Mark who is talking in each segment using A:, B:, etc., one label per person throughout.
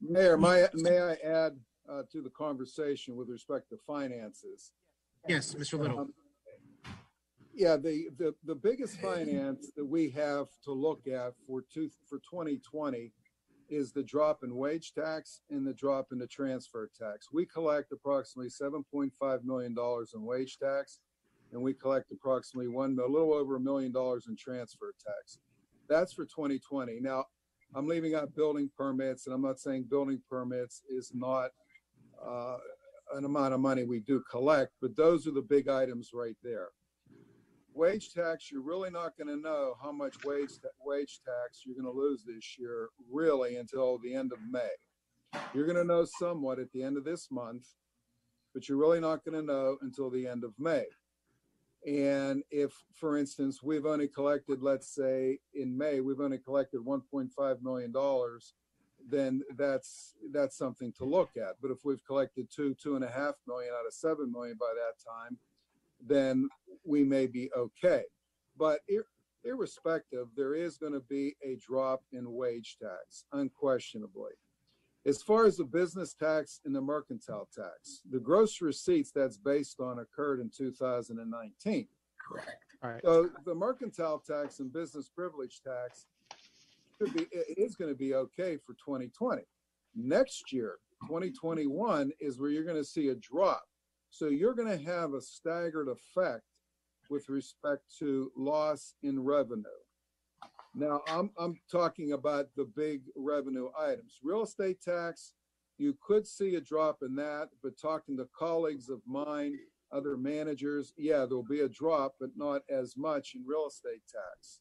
A: Mayor, may I add to the conversation with respect to finances?
B: Yes, Mr. Little.
A: Yeah, the biggest finance that we have to look at for 2020 is the drop in wage tax and the drop in the transfer tax. We collect approximately $7.5 million in wage tax, and we collect approximately a little over $1 million in transfer tax. That's for 2020. Now, I'm leaving out building permits, and I'm not saying building permits is not an amount of money we do collect, but those are the big items right there. Wage tax, you're really not going to know how much wage tax you're going to lose this year, really, until the end of May. You're going to know somewhat at the end of this month, but you're really not going to know until the end of May. And if, for instance, we've only collected, let's say in May, we've only collected $1.5 million, then that's something to look at. But if we've collected $2.5 million out of $7 million by that time, then we may be okay. But irrespective, there is going to be a drop in wage tax, unquestionably. As far as the business tax and the mercantile tax, the gross receipts that's based on occurred in 2019.
B: Correct. All right.
A: So the mercantile tax and business privilege tax is going to be okay for 2020. Next year, 2021, is where you're going to see a drop. So you're going to have a staggered effect with respect to loss in revenue. Now, I'm talking about the big revenue items. Real estate tax, you could see a drop in that, but talking to colleagues of mine, other managers, yeah, there'll be a drop, but not as much in real estate tax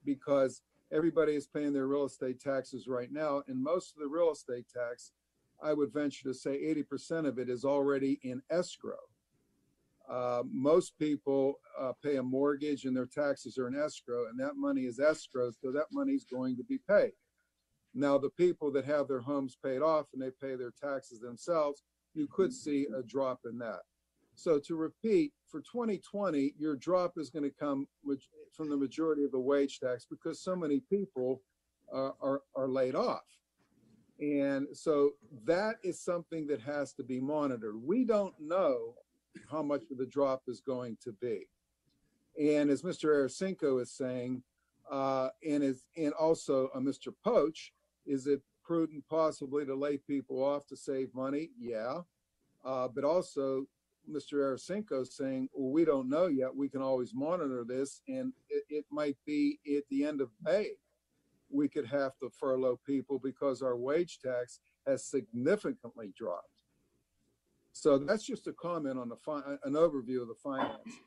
A: because everybody is paying their real estate taxes right now. And most of the real estate tax, I would venture to say 80% of it is already in escrow. Most people pay a mortgage and their taxes are in escrow, and that money is escrow, so that money is going to be paid. Now, the people that have their homes paid off and they pay their taxes themselves, you could see a drop in that. So to repeat, for 2020, your drop is going to come from the majority of the wage tax because so many people are laid off. And so that is something that has to be monitored. We don't know how much of the drop is going to be. And as Mr. Aracinko is saying, and also Mr. Poach, is it prudent possibly to lay people off to save money? Yeah. But also Mr. Aracinko is saying, well, we don't know yet. We can always monitor this. And it might be at the end of May, we could have to furlough people because our wage tax has significantly dropped. So that's just a comment on an overview of the finance.